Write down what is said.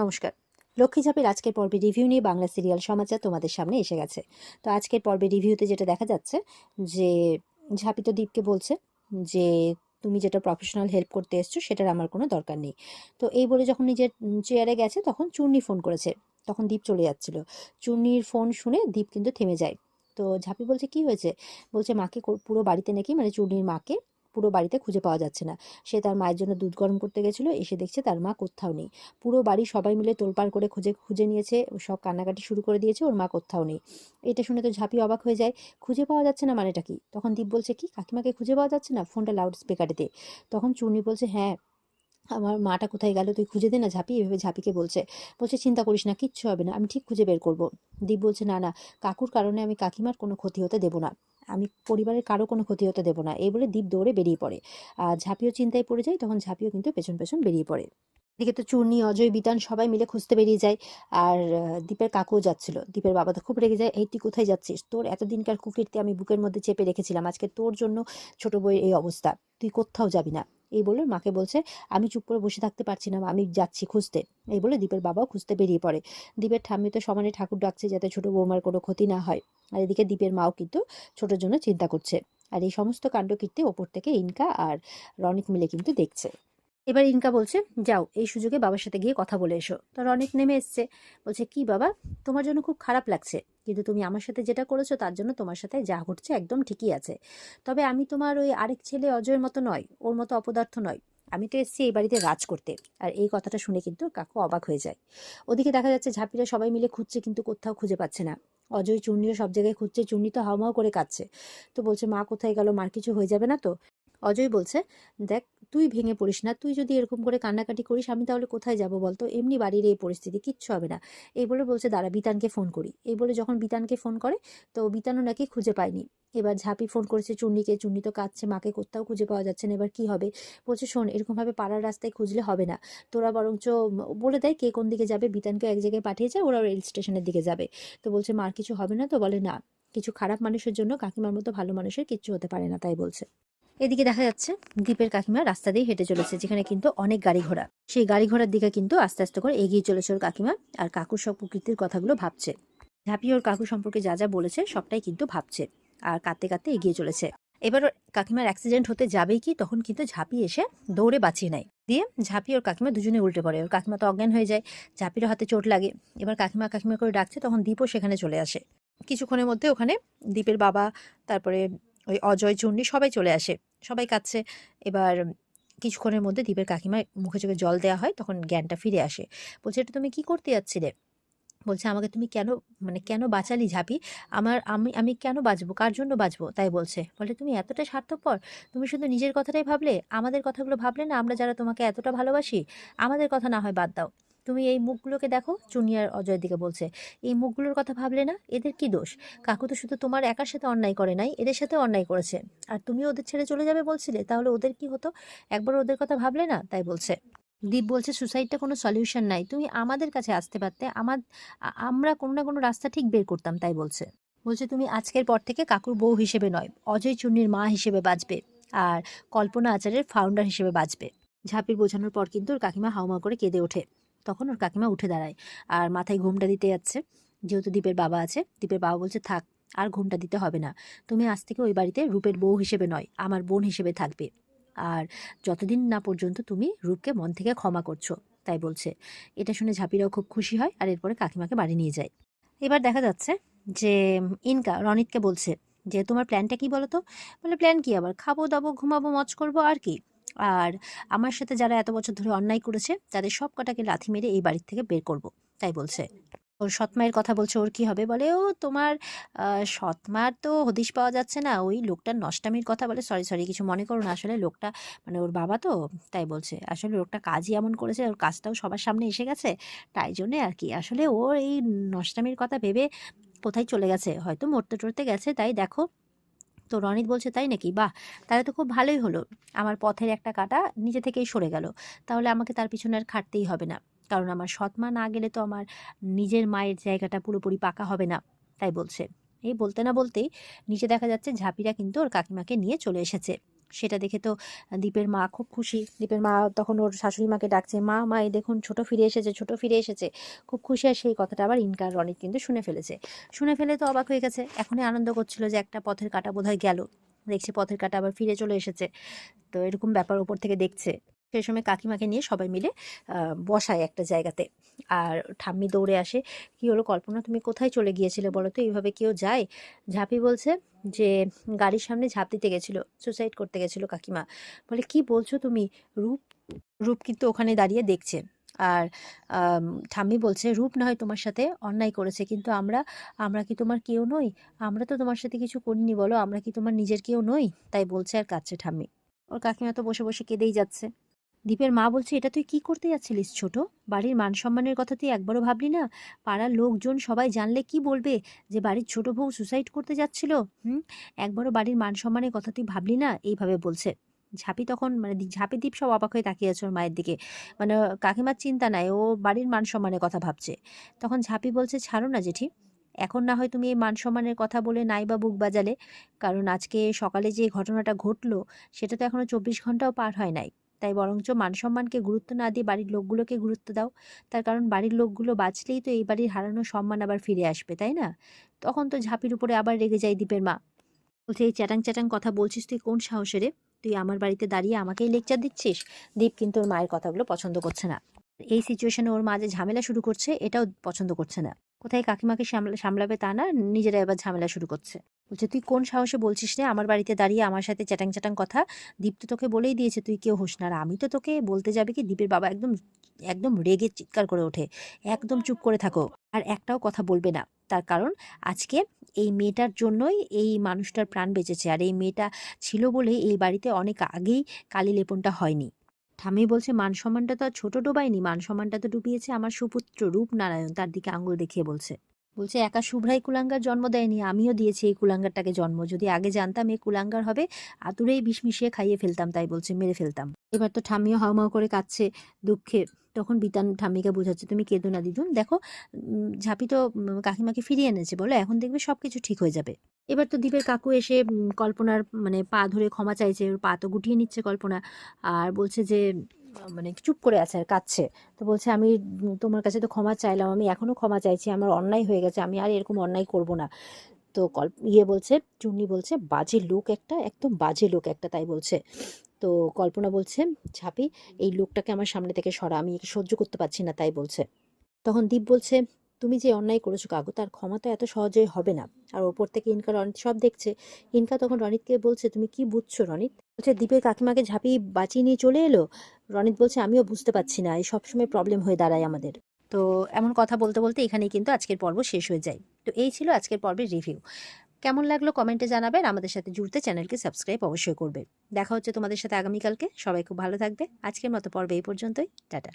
নমস্কার। লক্ষ্মী ঝাঁপির আজকের পর্বে রিভিউ নিয়ে বাংলা সিরিয়াল সমাচার তোমাদের সামনে এসে গেছে। তো আজকের পর্বে রিভিউতে যেটা দেখা যাচ্ছে যে ঝাঁপি তো দীপকে বলছে যে তুমি যেটা প্রফেশনাল হেল্প করতে এসছো সেটার আমার কোনো দরকার নেই। তো এই বলে যখন নিজের চেয়ারে গেছে তখন চূর্ণি ফোন করেছে। তখন দীপ চলে যাচ্ছিল। চূর্ণির ফোন শুনে দীপ কিন্তু থেমে যায়। তো ঝাঁপি বলছে কি হয়েছে? বলছে মাকে পুরো বাড়িতে নাকি মানে চূর্ণির মাকে পুরো বাড়িতে খুঁজে পাওয়া যাচ্ছে না। সে তার মায়ের জন্য দুধ গরম করতে গেছিলো, এসে দেখছে তার মা কোথাও নেই। পুরো বাড়ি সবাই মিলে তোলপাড় করে খুঁজে খুঁজে নিয়েছে, সব কান্নাকাটি শুরু করে দিয়েছে, ওর মা কোথাও নেই। এটা শুনে তো ঝাঁপি অবাক হয়ে যায়। খুঁজে পাওয়া যাচ্ছে না মানেটা কি? তখন দীপ বলছে কি কাকিমাকে খুঁজে পাওয়া যাচ্ছে না, ফোনটা লাউড স্পিকারে দে। তখন চূর্ণি বলছে হ্যাঁ, আমার মাটা কোথায় গেল তুই খুঁজে দে না ঝাঁপি, এভাবে ঝাঁপিকে বলছে। বলছে চিন্তা করিস না, কিচ্ছু হবে না, আমি ঠিক খুঁজে বের করব। দীপ বলছে না না, কাকুর কারণে আমি কাকিমার কোনো ক্ষতি হতে দেবো না, আমি পরিবারের কারো কোনো ক্ষতি হতে দেবো না। এই বলে দীপ দৌড়ে বেরিয়ে পড়ে। আর ঝাঁপিও চিন্তায় পড়ে যায়, তখন ঝাঁপিও কিন্তু পেছন পেছন বেরিয়ে পড়ে। এদিকে তো চূর্ণি, অজয়, বিতান সবাই মিলে খুঁজতে বেরিয়ে যায়। আর দীপের কাকুও যাচ্ছিল। দীপের বাবা তো খুব রেগে যায়, এই তুই কোথায় যাচ্ছিস? তোর এতদিনকার কুকীর্তি আমি বুকের মধ্যে চেপে রেখেছিলাম, আজকে তোর জন্য ছোট বউয়ের এই অবস্থা, তুই কোথাও যাবি না। এই বলে মাকে বলছে আমি চুপ করে বসে থাকতে পারছি না, আমি যাচ্ছি খুঁজতে। এই বলে দীপের বাবাও খুঁজতে বেরিয়ে পড়ে। দীপের ঠাম্মি তো সমানে ঠাকুর ডাকছে যাতে ছোট বৌমার কোনো ক্ষতি না হয়। আর এদিকে দীপের মাও কিন্তু ছোটোর জন্য চিন্তা করছে। আর এই সমস্ত কাণ্ডকীর্তি ওপর থেকে ইনকা আর রনিক মিলে কিন্তু দেখছে। এবার ইনকা বলছে যাও এই সুযোগে বাবার সাথে গিয়ে কথা বলে এসো। তো রনিক নেমে এসছে। বলছে কি বাবা, তোমার জন্য খুব খারাপ লাগছে, কিন্তু তুমি আমার সাথে যেটা করেছো তার জন্য তোমার সাথে যা ঘটছে একদম ঠিকই আছে। তবে আমি তোমার ওই আরেক ছেলে অজয়ের মতো নয়, ওর মতো অপদার্থ নয়। আমি তো এসেছি এই বাড়িতে রাজ করতে। আর এই কথাটা শুনে কিন্তু কাকু অবাক হয়ে যায়। ওদিকে দেখা যাচ্ছে ঝাঁপিরা সবাই মিলে খুঁজছে, কিন্তু কোথাও খুঁজে পাচ্ছে না। অজয় চূর্ণিও সব জায়গায় খুঁজছে, চূর্ণি তো হাউমাউ করে কাঁদছে। তো বলছে মা কোথায় গেল, মার কিছু হয়ে যাবে না তো? অজয় বলছে দেখ, তুই ভেঙে পড়িস না, তুই যদি এরকম করে কান্নাকাটি করিস আমি তাহলে কোথায় যাব বলতো, এমনি বাড়ির এই পরিস্থিতি, কিচ্ছু হবে না। এই বলে বলছে দাঁড়া বিতানকে ফোন করি। এই বলে যখন বিতানকে ফোন করে, তো বিতানও নাকি খুঁজে পায়নি। এবার ঝাঁপি ফোন করেছে চুন্নিকে, চুন্নি তো কাঁদছে, মাকে কোথাও খুঁজে পাওয়া যাচ্ছে না, এবার কি হবে? বলছে শোন, এরকম ভাবে পাড়ার রাস্তায় খুঁজলে হবে না, তোরা বরঞ্চ বলে দেয় কে কোন দিকে যাবে, বিতানকে এক জায়গায় পাঠিয়ে যায়, ওরা রেল স্টেশনের দিকে যাবে। তো বলছে মার কিছু হবে না তো? বলে না, কিছু খারাপ মানুষের জন্য কাকিমার মতো ভালো মানুষের কিচ্ছু হতে পারে না, তাই বলছে। এদিকে দেখা যাচ্ছে দীপের কাকিমা রাস্তা দিয়ে হেঁটে চলেছে, যেখানে কিন্তু অনেক গাড়ি ঘোড়া। সেই গাড়ি ঘোড়ার দিকে কিন্তু আস্তে আস্তে করে এগিয়ে চলেছে ওর কাকিমা। আর কাকুর সব প্রকৃতির কথাগুলো ভাবছে। ঝাঁপি ওর কাকু সম্পর্কে যা যা বলেছে সবটাই কিন্তু ভাবছে। আর কাঁদতে কাঁদতে এগিয়ে চলেছে। এবার ওর কাকিমার অ্যাক্সিডেন্ট হতে যাবেই কি, তখন কিন্তু ঝাঁপি এসে দৌড়ে বাঁচিয়ে নেয়। দিয়ে ঝাঁপি ওর কাকিমা দুজনে উল্টে পড়ে, ওর কাকিমা তো অজ্ঞান হয়ে যায়। ঝাঁপিরও হাতে চোট লাগে। এবার কাকিমা কাকিমা করে ডাকছে, তখন দীপও সেখানে চলে আসে। কিছুক্ষণের মধ্যে ওখানে দীপের বাবা, তারপরে ওই অজয়, চূর্ণি সবাই চলে আসে। সবাই কাঁদছে। এবার কিছুক্ষণের মধ্যে দীপের কাকিমার মুখে চোখে জল দেওয়া হয়, তখন জ্ঞানটা ফিরে আসে। বলছে এটা তুমি কি করতে যাচ্ছিলে? বলছে আমাকে তুমি কেন, মানে কেন বাঁচালি ঝাঁপি? আমি আমি কেন বাঁচবো, কার জন্য বাঁচবো? তাই বলছে। বলে তুমি এতটা স্বার্থপর, তুমি শুধু নিজের কথাটাই ভাবলে, আমাদের কথাগুলো ভাবলে না? আমরা যারা তোমাকে এতটা ভালোবাসি, আমাদের কথা না হয় বাদ দাও, তুমি এই মুখগুলোকে দেখো। চুনিয়ার অজয়ের দিকে বলছে এই মুখগুলোর কথা ভাবলে না? এদের কি দোষ? কাকু তো শুধু তোমার একার সাথে অন্যায় করে নাই, এদের সাথে অন্যায় করেছে। আর তুমি ওদের ছেড়ে চলে যাবে বলছিলে, তাহলে ওদের কি হতো? একবার ওদের কথা ভাবলে না? তাই বলছে। দীপ বলছে সুসাইডটা কোনো সলিউশন নাই, তুমি আমাদের কাছে আসতে পারতে, আমরা কোনো না কোনো রাস্তা ঠিক বের করতাম, তাই বলছে। বলছে তুমি আজকের পর থেকে কাকুর বউ হিসেবে নয়, অজয় চুন্নির মা হিসেবে বাঁচবে। আর কল্পনা আচারের ফাউন্ডার হিসেবে বাঁচবে। ঝাঁপির বোঝানোর পর কিন্তু ওর কাকিমা হাউমা করে কেঁদে ওঠে। তখন ওর কাকিমা উঠে দাঁড়ায়। আর মাথায় ঘুমটা দিতে যাচ্ছে। যেহেতু দীপের বাবা আছে, দীপের বাবা বলছে থাক, আর ঘুমটা দিতে হবে না। তুমি আজ থেকে ওই বাড়িতে রূপের বউ হিসেবে নয়, আমার বোন হিসেবে থাকবে। আর যতদিন না পর্যন্ত তুমি রূপকে মন থেকে ক্ষমা করছো, তাই বলছে। এটা শুনে ঝাঁপিরাও খুব খুশি হয়, আর এরপরে কাকিমাকে বাড়ি নিয়ে যায়। এবার দেখা যাচ্ছে যে ইনকা রনিতকে বলছে যে তোমার প্ল্যানটা কি বলো তো? বলে প্ল্যান কি আবার, খাবো দাবো ঘুমাবো মজ করবো আর কি। আর আমার সাথে যারা এত বছর ধরে অন্যায় করেছে তাদের সব কটাকে লাথি মেরে এই বাড়ির থেকে বের করব, তাই বলছে। ওর সৎমায়ের কথা বলছে, ওর কি হবে? বলে ও তোমার সৎমার তো হদিশ পাওয়া যাচ্ছে না, ওই লোকটার নষ্টামির কথা বলে। সরি সরি, কিছু মনে করো না, আসলে লোকটা মানে ওর বাবা তো, তাই বলছে। আসলে লোকটা কাজই এমন করেছে, ওর কাজটাও সবার সামনে এসে গেছে, তাই জন্যে আর কি। আসলে ওর এই নষ্টামির কথা ভেবে কোথায় চলে গেছে, হয়তো মরতে টরতে গেছে, তাই দেখো। তো রনিত বলছে তাই নাকি? বাহ, তাহলে তো খুব ভালোই হলো। আমার পথের একটা কাঁটা নিজে থেকেই সরে গেল। তাহলে আমাকে তার পিছনে আর খাটতেই হবে না, কারণ আমার সৎ মা না গেলে তো আমার নিজের মায়ের জায়গাটা পুরোপুরি পাকা হবে না, তাই বলছে। এই বলতে না বলতেই নিচে দেখা যাচ্ছে ঝাঁপিরা কিন্তু ওর কাকিমাকে নিয়ে চলে এসেছে। সেটা দেখে তো দীপের মা খুব খুশি। দীপের মা তখন ওর শাশুড়ি মাকে ডাকছে, মা মা এই দেখুন ছোট ফিরে এসেছে, ছোট ফিরে এসেছে, খুব খুশি। আর সেই কথাটা আবার ইনকা আর রনিত কিন্তু শুনে ফেলেছে। শুনে ফেলে তো অবাক হয়ে গেছে, এখনই আনন্দ করছিল যে একটা পথের কাঁটা বোধহয় গেল, দেখছে পথের কাঁটা আবার ফিরে চলে এসেছে। তো এরকম ব্যাপার উপর থেকে দেখছে। সেই সময় কাকিমাকে নিয়ে সবাই মিলে বসায় একটা জায়গাতে। আর ঠাম্মি দৌড়ে আসে, কি হলো কল্পনা, তুমি কোথায় চলে গিয়েছিলে বলো তো, এইভাবে কেউ যায়? ঝাঁপি বলছে যে গাড়ির সামনে ঝাঁপ দিতে গেছিল, সুসাইড করতে গেছিল কাকিমা। বলে কি বলছো তুমি? রূপ রূপ কিন্তু ওখানে দাঁড়িয়ে দেখছে। আর আম, ঠাম্মি বলছে রূপ না হয় তোমার সাথে অন্যায় করেছে, কিন্তু আমরা আমরা কি তোমার কেউ নই? আমরা তো তোমার সাথে কিছু করিনি, বলো আমরা কি তোমার নিজের কেউ নই? তাই বলছে আর কাঁদছে ঠাম্মি। ওর কাকিমা তো বসে বসে কেঁদেই যাচ্ছে। দীপের মা বলছে এটা তুই কি করতে যাচ্ছিলিস ছোট? বাড়ির মান সম্মানের কথা তুই একবারও ভাবলি না? পাড়ার লোকজন সবাই জানলে কি বলবে, যে বাড়ির ছোট বউ সুসাইড করতে যাচ্ছিল? হুম, একবারও বাড়ির মান সম্মানের কথা তুই ভাবলি না? এইভাবে বলছে। ঝাঁপি তখন মানে ঝাঁপি দ্বীপ সব অবাক হয়ে তাকিয়ে আছে ওর মায়ের দিকে। মানে কাকিমার চিন্তা নাই, ও বাড়ির মান সম্মানের কথা ভাবছে। তখন ঝাঁপি বলছে ছাড়ো না জেঠি, এখন না হয় তুমি এই মান সম্মানের কথা বলে নাই বা বুক বাজালে, কারণ আজকে সকালে যে ঘটনাটা ঘটলো সেটা তো এখনো 24 ঘন্টাও পার হয় নাই। তাই বরঞ্চ মান-সম্মানকে গুরুত্ব না দিয়ে বাড়ির লোকগুলোকে গুরুত্ব দাও। তার কারণ বাড়ির লোকগুলো বাঁচলেই তো এই বাড়ির হারানো সম্মান আবার ফিরে আসবে, তাই না? তখন তো ঝাঁপির উপরে আবার রেগে যায় দীপের মা। বলছে, "এই চ্যাটাং, চ্যাটাং কথা বলছিস তুই কোন সাহসে রে? তুই আমার বাড়িতে দাঁড়িয়ে আমাকেই লেকচার দিচ্ছিস?" দীপ কিন্তু ওর মায়ের কথাগুলো পছন্দ করছে না। এই সিচুয়েশনে ওর মা যে ঝামেলা শুরু করছে এটাও পছন্দ করছে না। কোথায় কাকিমাকে সামলাবে তা না, নিজেরা এবার ঝামেলা শুরু করছে। বলছে, "তুই কোন সাহসে বলছিস রে আমার বাড়িতে দাঁড়িয়ে আমার সাথে চ্যাটাং, চ্যাটাং কথা? দীপ তো তোকে বলেই দিয়েছে তুই কেউ হোস না। আর আমি তো তোকে বলতে যাবে কি?" দীপের বাবা একদম একদম রেগে চিৎকার করে ওঠে, "একদম চুপ করে থাকো। আর একটাও কথা বলবে না। তার কারণ আজকে এই মেয়েটার জন্যই এই মানুষটার প্রাণ বেঁচেছে। আর এই মেয়েটা ছিল বলেই এই বাড়িতে অনেক আগেই কালী লেপনটা হয়নি।" ঠাম্মি বলছে, "মান-সম্মানটা তো আর ছোট ডোবায়নি। মান-সম্মানটা তো ডুবিয়েছে আমার সুপুত্র রূপনারায়ণ।" তার দিকে আঙুল দেখিয়ে বলছে। বলছে, "একা শুভ্রাই কুলাঙ্গার জন্ম দেয়নি, আমিও দিয়েছি এই কুলাঙ্গারটাকে জন্ম। যদি আগে জানতাম এ কুলাঙ্গার হবে, আতুরেই বিষ মিশিয়ে খাইয়ে ফেলতাম, তাই বলছে মেরে ফেলতাম।" এবার তো ঠাম্মিও হাউমাউ করে কাঁদছে দুঃখে। তখন বিতান ঠাম্মিকে বোঝাচ্ছে, "তুমি কেঁদো না দিদুন, দেখো ঝাঁপি তো কাকিমাকে ফিরিয়ে এনেছে, বলো এখন দেখবে সবকিছু ঠিক হয়ে যাবে।" এবার তো দীপের কাকু এসে কল্পনার মানে পা ধরে ক্ষমা চাইছে, ওর পা তো গুটিয়ে নিচ্ছে কল্পনা। আর বলছে যে মানে চুপ করে আছে আর কাঁদছে। তো বলছে, "আমি তোমার কাছে তো ক্ষমা চাইলাম, আমি এখনো ক্ষমা চাইছি, আমার অন্যায় হয়ে গেছে, আমি আর এরকম অন্যায় করব না।" তো বলছে, চুন্নি বলছে, "বাজে লোক একটা, একদম বাজে লোক একটা", তাই বলছে। তো কল্পনা বলছে, "ঝাঁপি এই লোকটাকে আমার সামনে থেকে সরা, আমি একে সহ্য করতে পারছি না", তাই বলছে। তখন দীপ বলছে, "তুমি যে অন্যায় করেছো কাকু, তার ক্ষমা তো এত সহজে হবে না।" আর ওপর থেকে ইনকা রনিত সব দেখছে। ইনকা তখন রনিতকে বলছে, "তুমি কি বুঝছো রনিত?" বলছে, "দীপের কাকিমাকে ঝাঁপিয়ে বাঁচিয়ে নিয়ে চলে এলো।" রনিত বলছে, "আমিও বুঝতে পারছি না, এই সবসময় প্রবলেম হয়ে দাঁড়ায় আমাদের।" তো এমন কথা বলতে বলতে এখানেই কিন্তু আজকের পর্ব শেষ হয়ে যায়। তো এই ছিল আজকের পর্বের রিভিউ। কেমন লাগলো কমেন্টে জানাবেন। আমাদের সাথে জুড়তে চ্যানেলকে সাবস্ক্রাইব অবশ্যই করবে। দেখা হচ্ছে তোমাদের সাথে আগামীকালকে। সবাই খুব ভালো থাকবে। আজকের মতো পর্বে এই পর্যন্তই। টাটা।